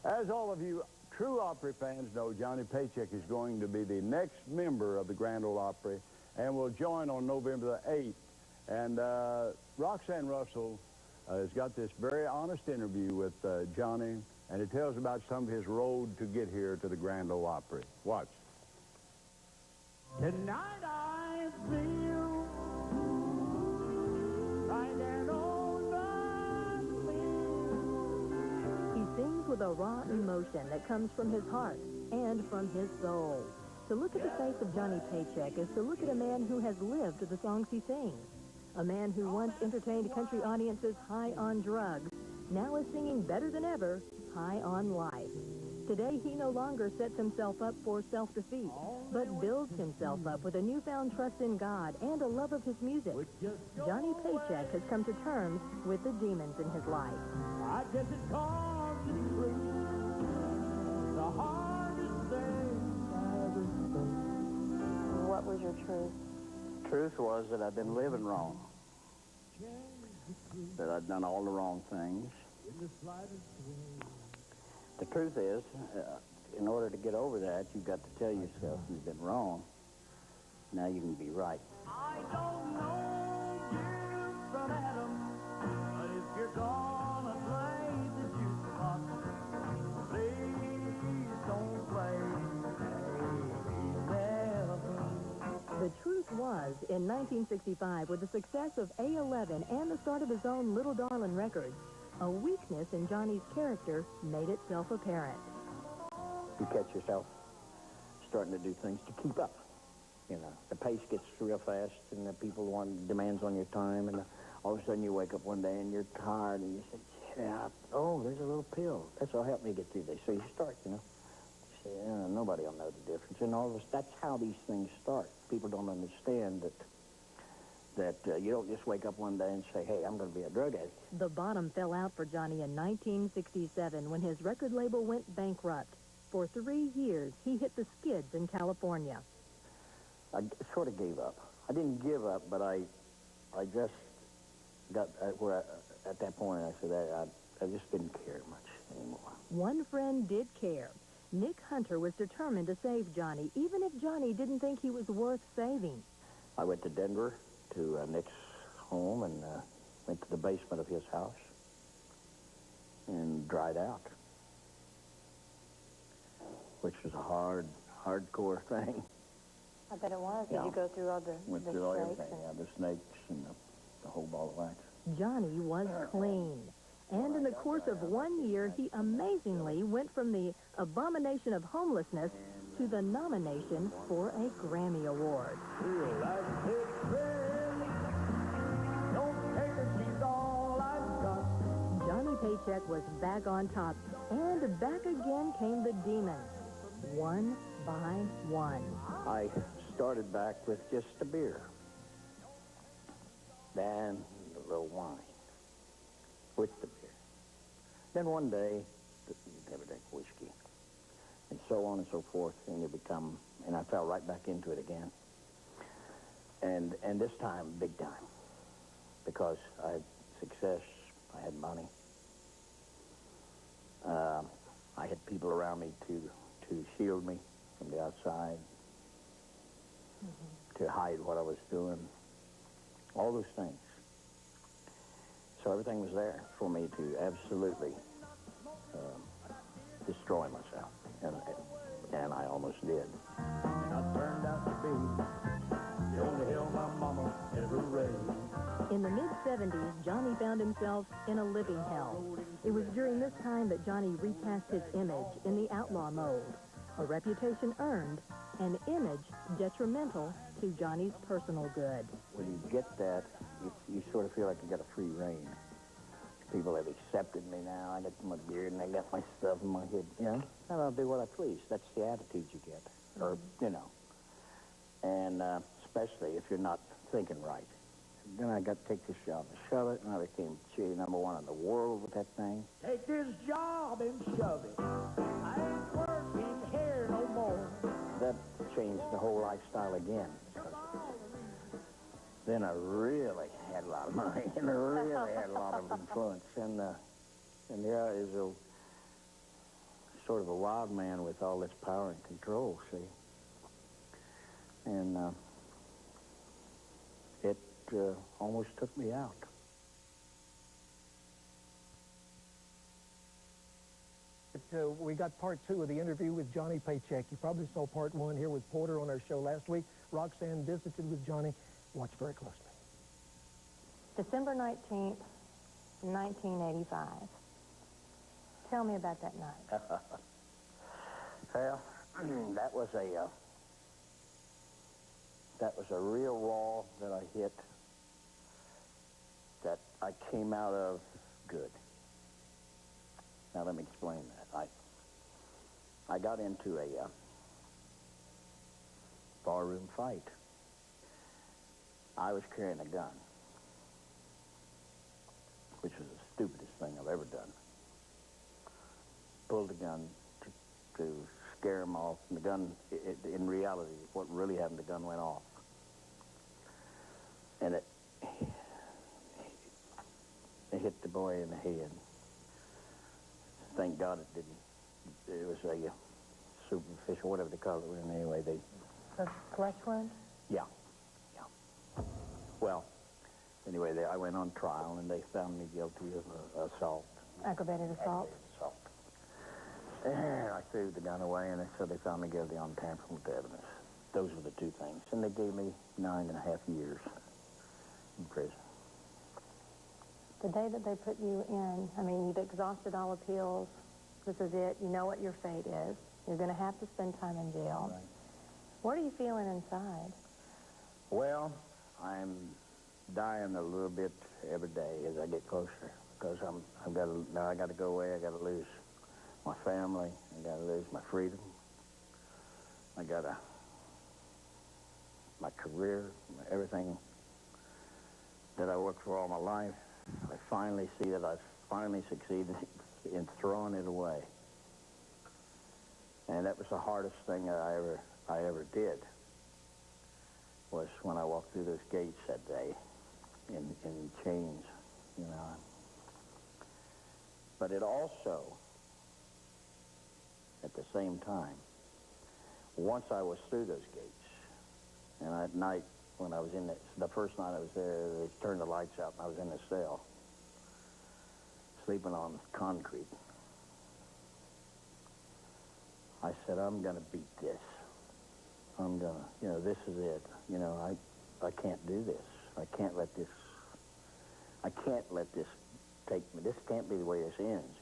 As all of you true Opry fans know, Johnny Paycheck is going to be the next member of the Grand Ole Opry and will join on November the 8th. And Roxanne Russell has got this very honest interview with Johnny, and it tells about some of his road to get here to the Grand Ole Opry. Watch. Tonight I feel like an old man. He sings with a raw emotion that comes from his heart and from his soul. To look at the face of Johnny Paycheck is to look at a man who has lived the songs he sings. A man who once entertained country audiences high on drugs, now is singing better than ever, high on life. Today, he no longer sets himself up for self-defeat, but builds himself up with a newfound trust in God and a love of his music. Johnny Paycheck has come to terms with the demons in his life. I guess it's called the truth, the hardest thing I ever spoke. What was your truth? Truth was that I'd been living wrong, that I'd done all the wrong things. The truth is, in order to get over that, you've got to tell yourself you've been wrong. Now you can be right. I don't know you from Adam, but if you're gonna play the jukebox, please don't play The truth was, in 1965, with the success of A11 and the start of his own Little Darlin' Records, a weakness in Johnny's character made itself apparent. You catch yourself starting to do things to keep up. You know, the pace gets real fast, and the people want demands on your time, and all of a sudden you wake up one day and you're tired, and you say, yeah, oh, there's a little pill. That's what'll help me get through this. So you start, you know. You say, yeah, nobody will know the difference. And all of us, that's how these things start. People don't understand that you don't just wake up one day and say, hey, I'm going to be a drug addict. The bottom fell out for Johnny in 1967 when his record label went bankrupt. For 3 years, he hit the skids in California. I sort of gave up. I didn't give up, but I just got where at that point I said I just didn't care much anymore. One friend did care. Nick Hunter was determined to save Johnny, even if Johnny didn't think he was worth saving. I went to Denver to Nick's home and went to the basement of his house and dried out, which was a hardcore thing. I bet it was. Yeah. Did you go through all the Went the through all snakes everything, yeah, the snakes and the whole ball of wax. Johnny was clean. And in the course of 1 year, he amazingly went from the abomination of homelessness to the nomination for a Grammy Award. Johnny Paycheck was back on top, and back again came the demons, one by one. I started back with just a beer, then a little wine with the beer. Then one day, you never drink whiskey, and so on and so forth, and I fell right back into it again. And this time, big time, because I had success, I had money. I had people around me to shield me from the outside, to hide what I was doing, all those things. So everything was there for me to absolutely destroy myself, and I almost did. And I turned out to be the only hell my mama ever raised. In the mid-70s, Johnny found himself in a living hell. It was during this time that Johnny recast his image in the outlaw mode. A reputation earned, an image detrimental to Johnny's personal good. When you get that, you sort of feel like you got a free rein. People have accepted me now. I got my beard and I got my stuff in my head. You know, and I'll do what I please. That's the attitude you get, or you know. And especially if you're not thinking right. Then I got to take this job and shove it, and I became #1 in the world with that thing. Take this job and shove it. I ain't working here no more. That changed the whole lifestyle again. Then I really had a lot of money, and I really had a lot of influence. And here is sort of a wild man with all this power and control, see. And it almost took me out. We got part 2 of the interview with Johnny Paycheck. You probably saw part 1 here with Porter on our show last week. Roxanne visited with Johnny. Watch very closely. December 19th, 1985. Tell me about that night. Well, that was a real wall that I hit that I came out of good. Now let me explain that. I got into a barroom fight. I was carrying a gun, which was the stupidest thing I've ever done. Pulled a gun to scare him off, and the gun, in reality, what really happened, the gun went off. And it hit the boy in the head. Thank God it didn't. It was a superficial, whatever they call it. And anyway, A flesh wound? yeah. Well, anyway, I went on trial, and they found me guilty of assault. Aggravated assault? Assault. And I threw the gun away, and so they found me guilty on tampering with evidence. Those were the two things. And they gave me 9.5 years in prison. The day that they put you in, I mean, you've exhausted all appeals. This is it. You know what your fate is. You're going to have to spend time in jail. Right. What are you feeling inside? Well, I'm dying a little bit every day as I get closer, because now I got to go away. I got to lose my family. I got to lose my freedom. I got my career, everything that I worked for all my life. I finally see that I've finally succeeded in throwing it away. And that was the hardest thing that I ever did, was when I walked through those gates that day in chains, you know. But it also, at the same time, once I was through those gates, and at night when I was in the first night I was there, they turned the lights out and I was in the cell, sleeping on concrete. I said, I'm going to beat this. I'm going to, this is it. I can't do this. I can't let this take me. This can't be the way this ends,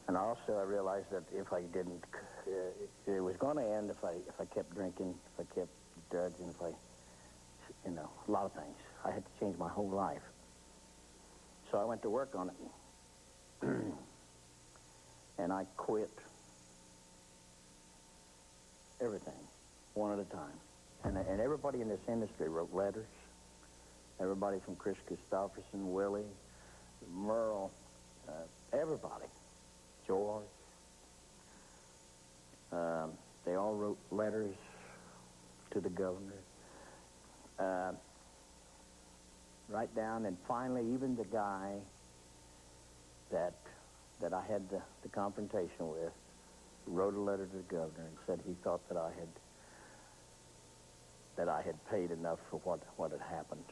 And also I realized that if I didn't, it was going to end if I kept drinking, if I kept judging, if I, a lot of things. I had to change my whole life. So I went to work on it. And I quit everything, one at a time. And everybody in this industry wrote letters. Everybody from Chris Christopherson, Willie, Merle, everybody, George. They all wrote letters to the governor. Right down, and finally, even the guy that I had the confrontation with wrote a letter to the governor and said he thought that I had paid enough for what had happened.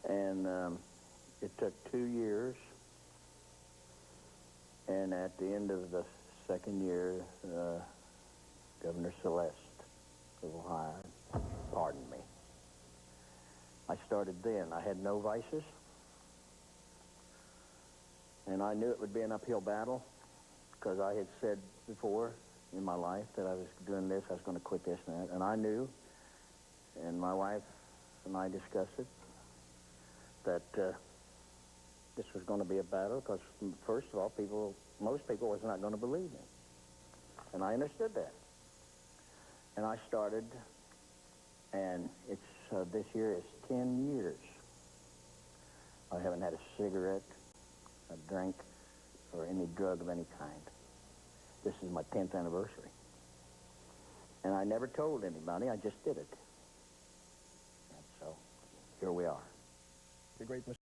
And it took 2 years, and at the end of the second year, Governor Celeste of Ohio pardoned me. I started then. I had no vices, and I knew it would be an uphill battle, because I had said before in my life that I was doing this, I was going to quit this and that, and I knew, and my wife and I discussed it, that this was going to be a battle, because first of all, most people was not going to believe me, and I understood that. And I started, and it's this year is 10 years. I haven't had a cigarette, a drink, or any drug of any kind. This is my 10th anniversary. And I never told anybody, I just did it. And so, here we are. The great Mr.